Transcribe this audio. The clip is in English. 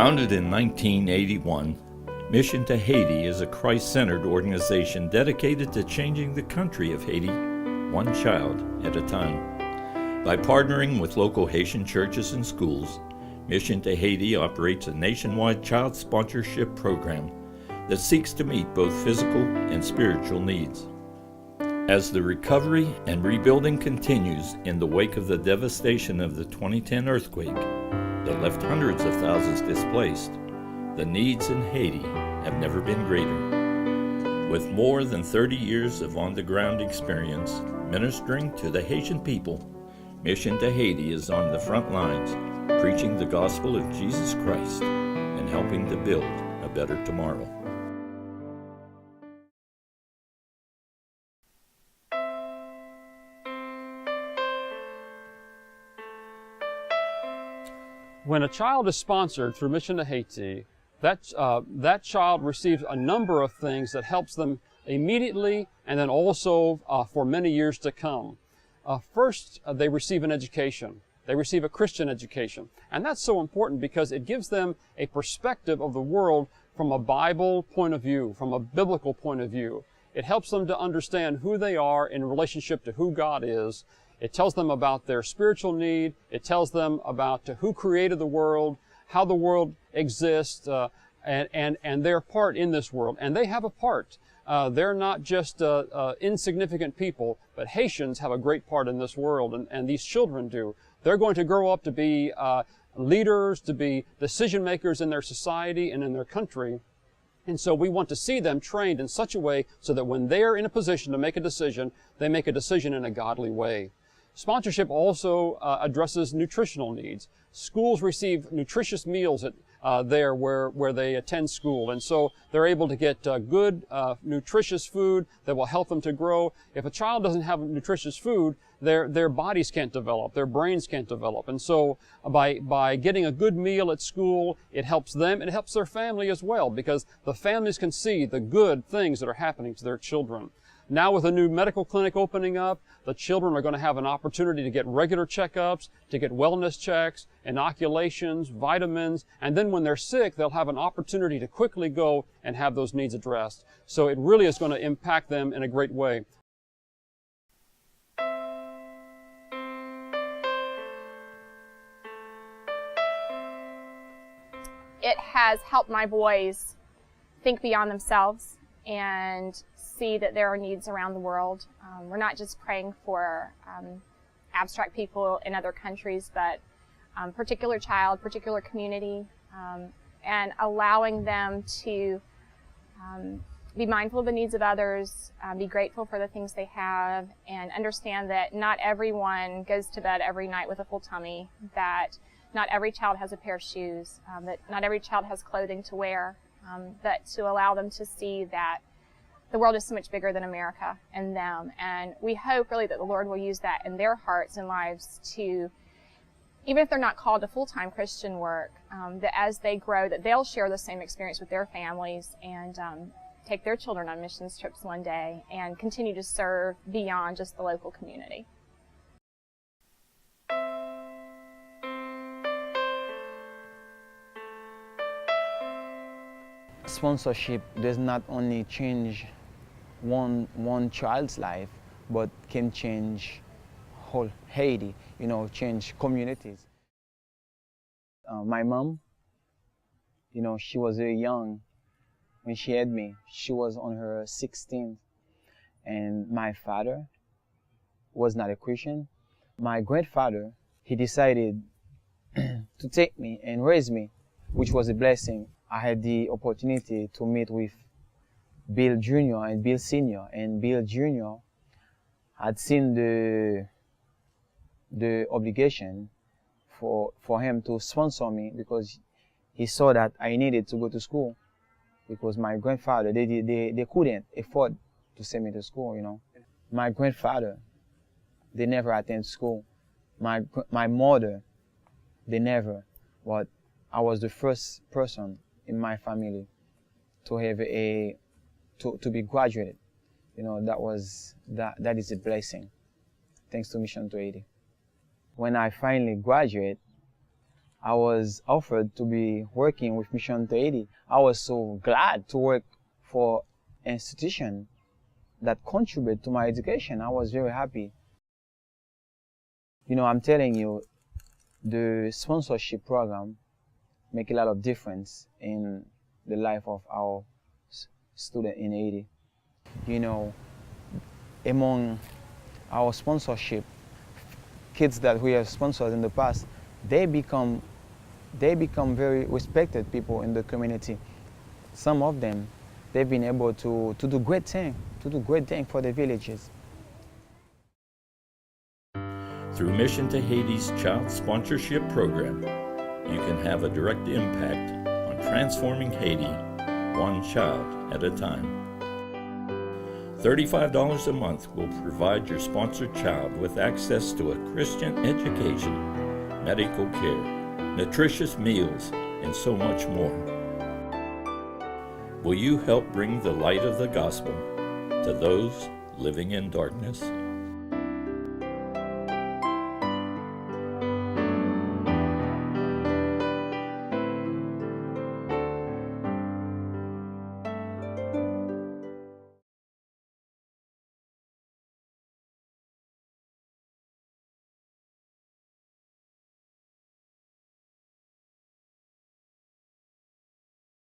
Founded in 1981, Mission to Haiti is a Christ-centered organization dedicated to changing the country of Haiti, one child at a time. By partnering with local Haitian churches and schools, Mission to Haiti operates a nationwide child sponsorship program that seeks to meet both physical and spiritual needs. As the recovery and rebuilding continues in the wake of the devastation of the 2010 earthquake that left hundreds of thousands displaced, the needs in Haiti have never been greater. With more than 30 years of on-the-ground experience ministering to the Haitian people, Mission to Haiti is on the front lines, preaching the gospel of Jesus Christ and helping to build a better tomorrow. When a child is sponsored through Mission to Haiti, that child receives a number of things that helps them immediately and then also for many years to come. First, they receive an education. They receive a Christian education. And that's so important because it gives them a perspective of the world from a Bible point of view, from a biblical point of view. It helps them to understand who they are in relationship to who God is. It tells them about their spiritual need. It tells them about who created the world, how the world exists, and their part in this world. And they have a part. They're not just insignificant people, but Haitians have a great part in this world, and these children do. They're going to grow up to be leaders, to be decision makers in their society and in their country. And so we want to see them trained in such a way so that when they're in a position to make a decision, they make a decision in a godly way. Sponsorship also addresses nutritional needs. Schools receive nutritious meals there where they attend school, and so they're able to get good, nutritious food that will help them to grow. If a child doesn't have nutritious food, their bodies can't develop, their brains can't develop, and so by getting a good meal at school, it helps them, and it helps their family as well, because the families can see the good things that are happening to their children. Now with a new medical clinic opening up, the children are going to have an opportunity to get regular checkups, to get wellness checks, inoculations, vitamins, and then when they're sick, they'll have an opportunity to quickly go and have those needs addressed. So it really is going to impact them in a great way. It has helped my boys think beyond themselves and see that there are needs around the world. We're not just praying for abstract people in other countries, but particular child, particular community, and allowing them to be mindful of the needs of others, be grateful for the things they have, and understand that not everyone goes to bed every night with a full tummy, that not every child has a pair of shoes, that not every child has clothing to wear, but to allow them to see that the world is so much bigger than America and them. And we hope really that the Lord will use that in their hearts and lives to, even if they're not called to full-time Christian work, that as they grow, that they'll share the same experience with their families and take their children on missions trips one day and continue to serve beyond just the local community. Sponsorship does not only change one child's life, but can change whole Haiti, change communities. My mom, she was very young when she had me. She was on her 16th, and my father was not a Christian. My grandfather, he decided to take me and raise me, which was a blessing. I had the opportunity to meet with Bill Jr. and Bill Sr. And Bill Jr. had seen the obligation for him to sponsor me because he saw that I needed to go to school because my grandfather, they couldn't afford to send me to school, My grandfather, they never attend school. My mother, they never. But I was the first person in my family to have to be graduated. That is a blessing, thanks to Mission to Haiti. When I finally graduate, I was offered to be working with Mission to Haiti. I was so glad to work for an institution that contribute to my education. I was very happy. You know, I'm telling you, the sponsorship program make a lot of difference in the life of our student in Haiti. You know, among our sponsorship, kids that we have sponsored in the past, they become very respected people in the community. Some of them, they've been able to do great things for the villages. Through Mission to Haiti's Child Sponsorship Program, you can have a direct impact on transforming Haiti one child at a time. $35 a month will provide your sponsored child with access to a Christian education, medical care, nutritious meals, and so much more. Will you help bring the light of the gospel to those living in darkness?